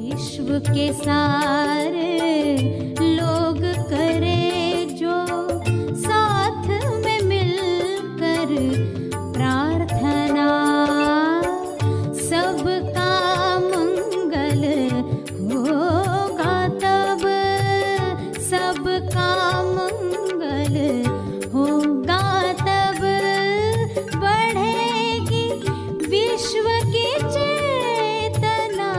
विश्व के सारे लोग करे जो साथ में मिलकर प्रार्थना, सबका मंगल होगा तब, सबका मंगल होगा तब, बढ़ेगी विश्व की चेतना।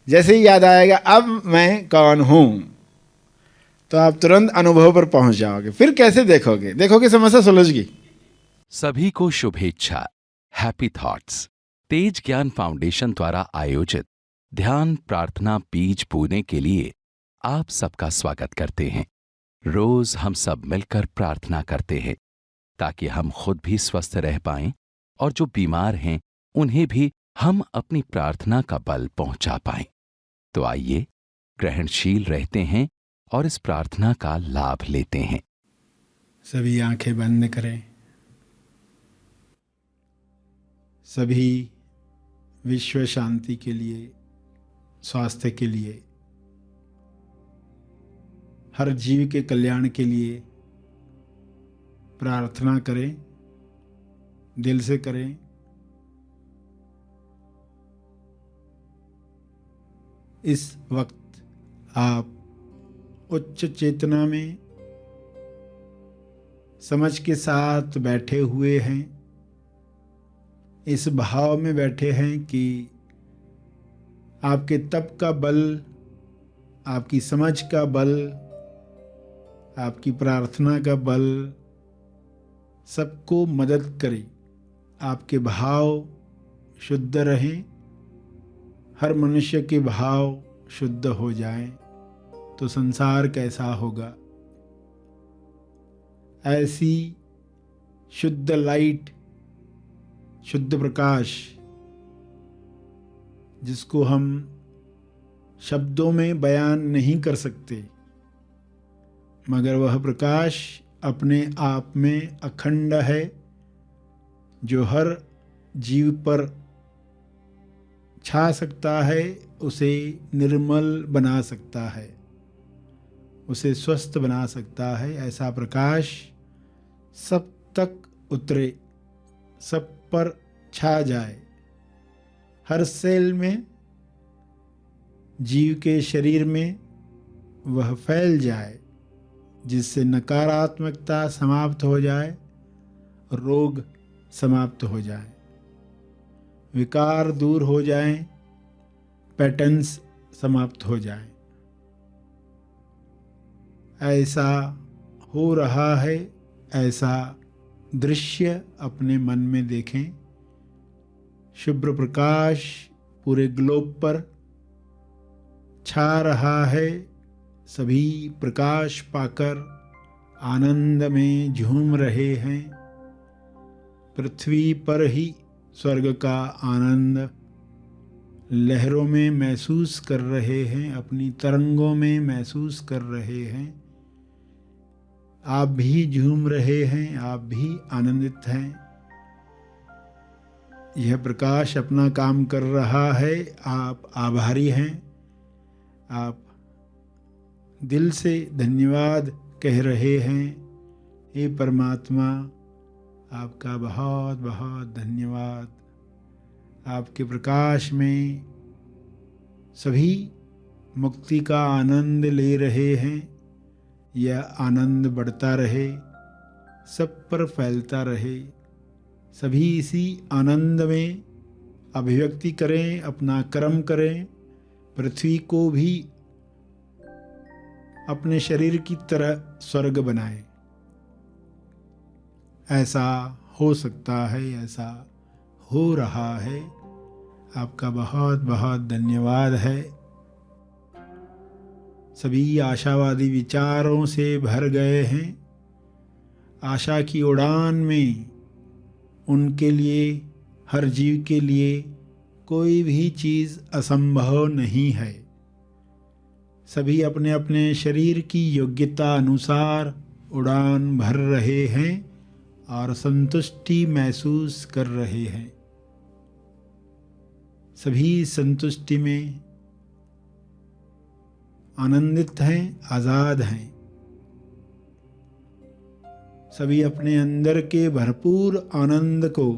जैसे ही याद आएगा अब मैं कौन हूं, तो आप तुरंत अनुभव पर पहुंच जाओगे। फिर कैसे देखोगे? देखोगे समस्या सुलझ गई। सभी को शुभेच्छा। हैप्पी थॉट्स तेज ज्ञान फाउंडेशन द्वारा आयोजित ध्यान प्रार्थना बीज बोने के लिए आप सबका स्वागत करते हैं। रोज हम सब मिलकर प्रार्थना करते हैं ताकि हम खुद भी स्वस्थ रह पाएं और जो बीमार हैं उन्हें भी हम अपनी प्रार्थना का बल पहुंचा पाएं। तो आइए ग्रहणशील रहते हैं और इस प्रार्थना का लाभ लेते हैं। सभी आंखें बंद करें। सभी विश्व शांति के लिए, स्वास्थ्य के लिए, हर जीव के कल्याण के लिए प्रार्थना करें, दिल से करें। इस वक्त आप उच्च चेतना में समझ के साथ बैठे हुए हैं। इस भाव में बैठे हैं कि आपके तप का बल, आपकी समझ का बल, आपकी प्रार्थना का बल सबको मदद करे। आपके भाव शुद्ध रहें, हर मनुष्य के भाव शुद्ध हो जाएं, तो संसार कैसा होगा। ऐसी शुद्ध लाइट, शुद्ध प्रकाश, जिसको हम शब्दों में बयान नहीं कर सकते, मगर वह प्रकाश अपने आप में अखंड है, जो हर जीव पर छा सकता है, उसे निर्मल बना सकता है, उसे स्वस्थ बना सकता है। ऐसा प्रकाश सब तक उतरे, सब पर छा जाए, हर सेल में, जीव के शरीर में वह फैल जाए, जिससे नकारात्मकता समाप्त हो जाए, रोग समाप्त हो जाए, विकार दूर हो जाएं, पैटर्न्स समाप्त हो जाएं। ऐसा हो रहा है, ऐसा दृश्य अपने मन में देखें। शुभ्र प्रकाश पूरे ग्लोब पर छा रहा है। सभी प्रकाश पाकर आनंद में झूम रहे हैं। पृथ्वी पर ही स्वर्ग का आनंद लहरों में महसूस कर रहे हैं, अपनी तरंगों में महसूस कर रहे हैं। आप भी झूम रहे हैं, आप भी आनंदित हैं। यह प्रकाश अपना काम कर रहा है, आप आभारी हैं। आप दिल से धन्यवाद कह रहे हैं। हे परमात्मा, आपका बहुत बहुत धन्यवाद। आपके प्रकाश में सभी मुक्ति का आनंद ले रहे हैं। यह आनंद बढ़ता रहे, सब पर फैलता रहे। सभी इसी आनंद में अभिव्यक्ति करें, अपना कर्म करें। पृथ्वी को भी अपने शरीर की तरह स्वर्ग बनाएं। ऐसा हो सकता है, ऐसा हो रहा है। आपका बहुत बहुत धन्यवाद है। सभी आशावादी विचारों से भर गए हैं। आशा की उड़ान में उनके लिए, हर जीव के लिए कोई भी चीज़ असंभव नहीं है। सभी अपने अपने शरीर की योग्यता अनुसार उड़ान भर रहे हैं और संतुष्टि महसूस कर रहे हैं। सभी संतुष्टि में आनंदित हैं, आज़ाद हैं। सभी अपने अंदर के भरपूर आनंद को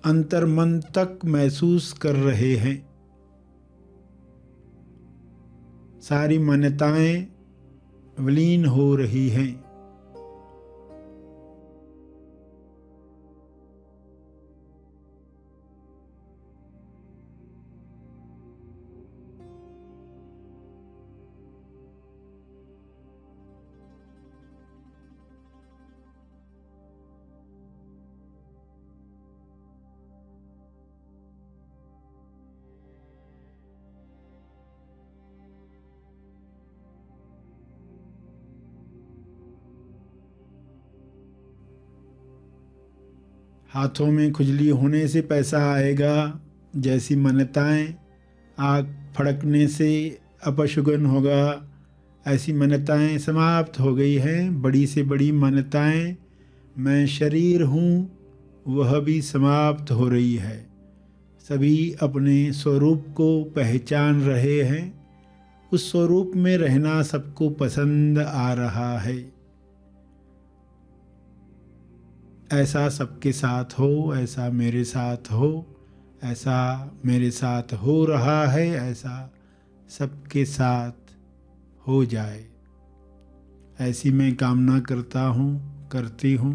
अंतर्मन तक महसूस कर रहे हैं। सारी मान्यताएं विलीन हो रही हैं। हाथों में खुजली होने से पैसा आएगा जैसी मान्यताएं, आग फड़कने से अपशगुन होगा ऐसी मान्यताएं समाप्त हो गई हैं। बड़ी से बड़ी मान्यताएं, मैं शरीर हूँ, वह भी समाप्त हो रही है। सभी अपने स्वरूप को पहचान रहे हैं। उस स्वरूप में रहना सबको पसंद आ रहा है। ऐसा सबके साथ हो, ऐसा मेरे साथ हो, ऐसा मेरे साथ हो रहा है, ऐसा सबके साथ हो जाए, ऐसी मैं कामना करता हूँ, करती हूँ।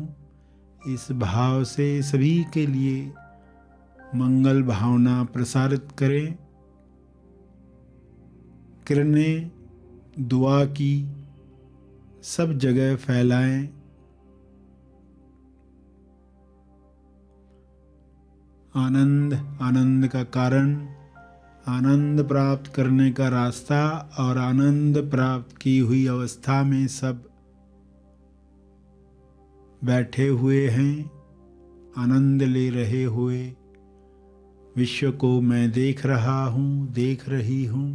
इस भाव से सभी के लिए मंगल भावना प्रसारित करें। किरणें दुआ की सब जगह फैलाएं। आनंद, आनंद का कारण, आनंद प्राप्त करने का रास्ता और आनंद प्राप्त की हुई अवस्था में सब बैठे हुए हैं, आनंद ले रहे हुए। विश्व को मैं देख रहा हूँ, देख रही हूँ,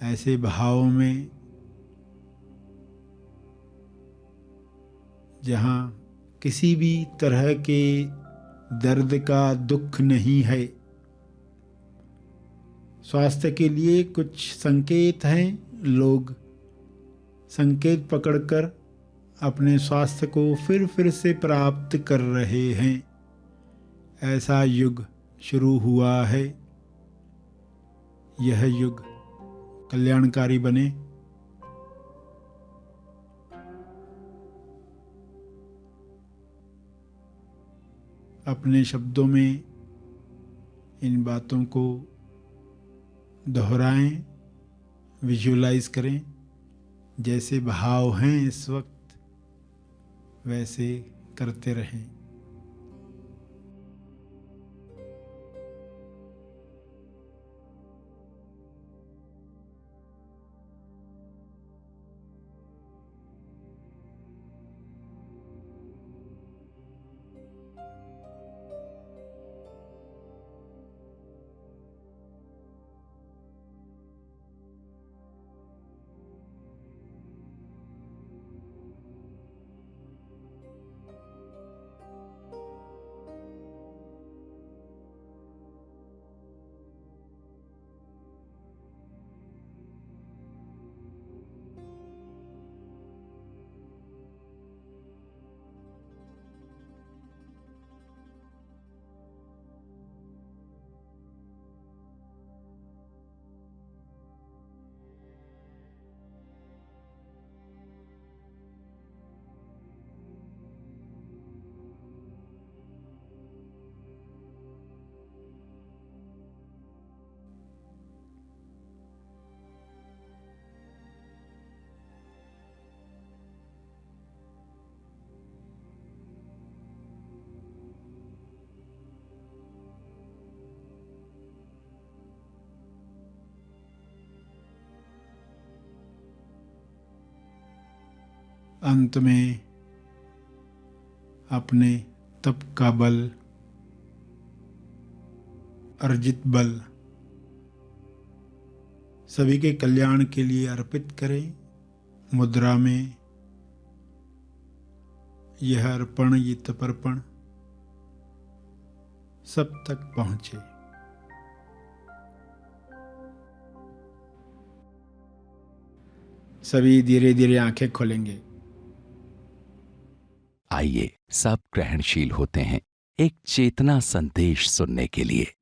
ऐसे भाव में जहाँ किसी भी तरह के दर्द का दुख नहीं है। स्वास्थ्य के लिए कुछ संकेत हैं। लोग संकेत पकड़कर अपने स्वास्थ्य को फिर से प्राप्त कर रहे हैं। ऐसा युग शुरू हुआ है। यह युग कल्याणकारी बने। अपने शब्दों में इन बातों को दोहराएं, विजुअलाइज करें। जैसे भाव हैं इस वक्त वैसे करते रहें। अंत में अपने तप का बल अर्जित बल सभी के कल्याण के लिए अर्पित करें। मुद्रा में यह अर्पण, ये तपर्पण सब तक पहुंचे। सभी धीरे धीरे आंखें खोलेंगे। आइए सब ग्रहणशील होते हैं एक चेतना संदेश सुनने के लिए।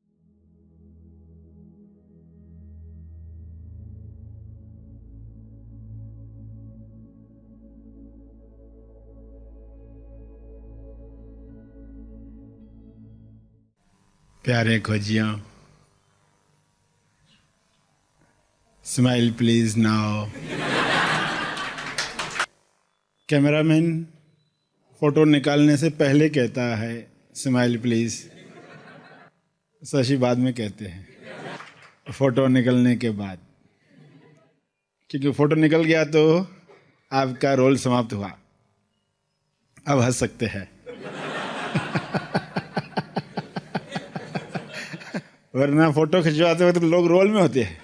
प्यारे खोजियों, smile please now. Cameraman photo निकालने से पहले कहता है स्माइल प्लीज, शशि बाद में कहते हैं फोटो निकलने के बाद, क्योंकि फोटो निकल गया तो आपका रोल समाप्त हुआ। अब हंस सकते हैं। वरना फोटो खिंचवाते वक्त तो लोग रोल में होते हैं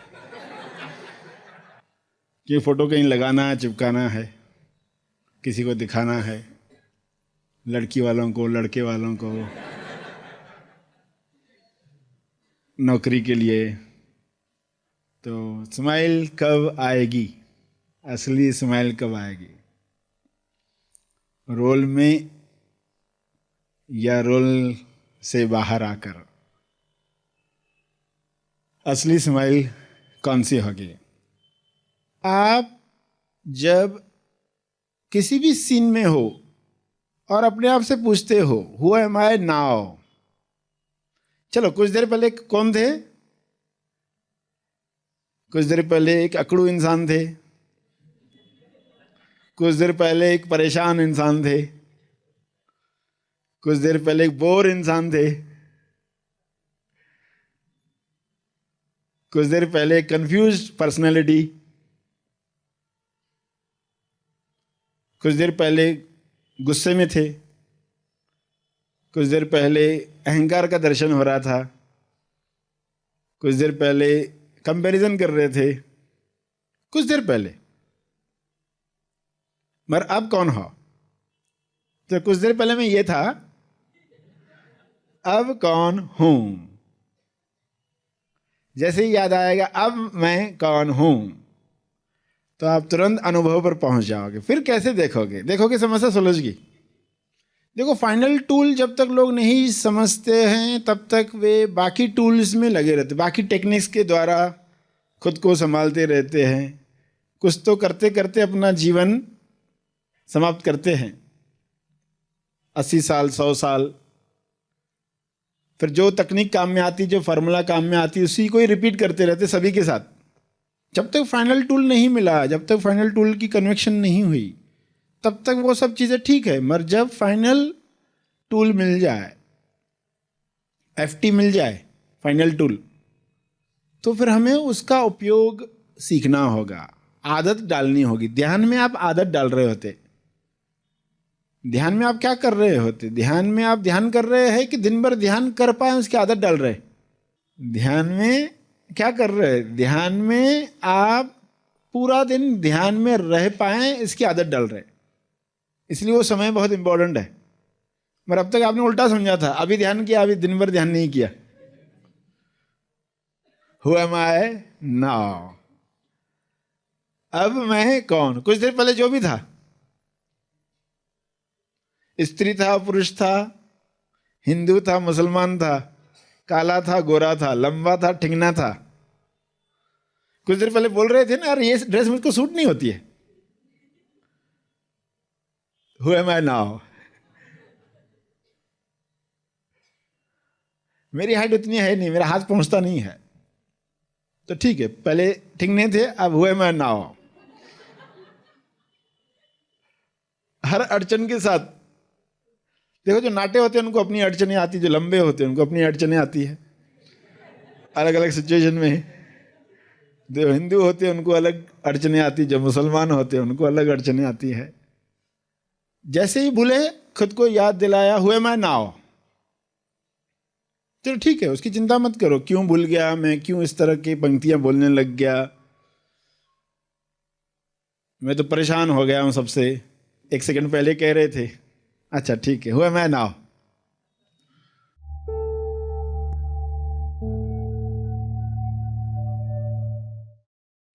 कि फोटो कहीं लगाना है, चिपकाना है, किसी को दिखाना है, लड़की वालों को, लड़के वालों को, नौकरी के लिए। तो स्माइल कब आएगी, असली स्माइल कब आएगी? रोल में या रोल से बाहर आकर असली स्माइल कौन सी होगी? आप जब किसी भी सीन में हो और अपने आप से पूछते हो हु एम आई नाउ। चलो कुछ देर पहले कौन थे? कुछ देर पहले एक अकड़ू इंसान थे, कुछ देर पहले एक परेशान इंसान थे, कुछ देर पहले एक बोर इंसान थे, कुछ देर पहले एक कंफ्यूज्ड पर्सनैलिटी, कुछ देर पहले गुस्से में थे, कुछ देर पहले अहंकार का दर्शन हो रहा था, कुछ देर पहले कंपैरिजन कर रहे थे, कुछ देर पहले। मगर अब कौन हो? तो कुछ देर पहले मैं ये था, अब कौन हूं? जैसे ही याद आएगा अब मैं कौन हूं, तो आप तुरंत अनुभव पर पहुंच जाओगे। फिर कैसे देखोगे? देखोगे समस्या सुलझ गई। देखो, फाइनल टूल जब तक लोग नहीं समझते हैं तब तक वे बाकी टूल्स में लगे रहते, बाकी टेक्निक्स के द्वारा खुद को संभालते रहते हैं। कुछ तो करते करते अपना जीवन समाप्त करते हैं, 80 साल 100 साल। फिर जो तकनीक काम में आती, जो फार्मूला काम में आती, उसी को ही रिपीट करते रहते सभी के साथ। जब तक फाइनल टूल नहीं मिला, जब तक फाइनल टूल की कन्विक्शन नहीं हुई, तब तक वो सब चीज़ें ठीक है। मगर जब फाइनल टूल मिल जाए, FT मिल जाए, फाइनल टूल, तो फिर हमें उसका उपयोग सीखना होगा, आदत डालनी होगी। ध्यान में आप आदत डाल रहे होते, ध्यान में आप क्या कर रहे होते? ध्यान में आप ध्यान कर रहे हैं कि दिन भर ध्यान कर पाए उसकी आदत डाल रहे। ध्यान में क्या कर रहे हैं? ध्यान में आप पूरा दिन ध्यान में रह पाए इसकी आदत डाल रहे। इसलिए वो समय बहुत इंपॉर्टेंट है। मगर अब तक आपने उल्टा समझा था, अभी ध्यान किया, अभी दिन भर ध्यान नहीं किया। हु एम आई नाउ, अब मैं कौन? कुछ देर पहले जो भी था, स्त्री था, पुरुष था, हिंदू था, मुसलमान था, काला था, गोरा था, लंबा था, ठिंगना था। कुछ देर पहले बोल रहे थे ना, यार ये ड्रेस मुझको सूट नहीं होती है। Who am I now? मेरी हाइट उतनी है नहीं, मेरा हाथ पहुंचता नहीं है, तो ठीक है, पहले ठिंगने थे, अब हु एम आई नाउ? हर अड़चन के साथ देखो, जो नाटे होते हैं उनको अपनी अड़चनें आती, जो लंबे होते हैं उनको अपनी अड़चनें आती है अलग अलग सिचुएशन में। जो हिंदू होते हैं उनको अलग अड़चनें आती, जो मुसलमान होते हैं उनको अलग अड़चनें आती है। जैसे ही भूले, खुद को याद दिलाया हु एम आई नाउ, चलो ठीक है, उसकी चिंता मत करो, क्यों भूल गया मैं, क्यों इस तरह की पंक्तियां बोलने लग गया, मैं तो परेशान हो गया हूं सबसे, 1 सेकंड पहले कह रहे थे। अच्छा ठीक है, हुआ मैं नाउ।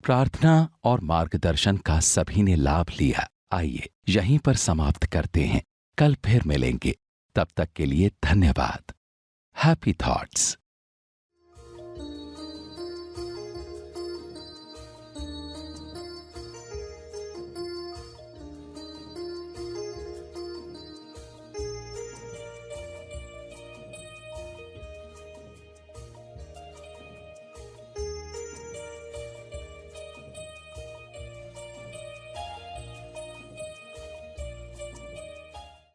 प्रार्थना और मार्गदर्शन का सभी ने लाभ लिया। आइए यहीं पर समाप्त करते हैं, कल फिर मिलेंगे, तब तक के लिए धन्यवाद। Happy thoughts.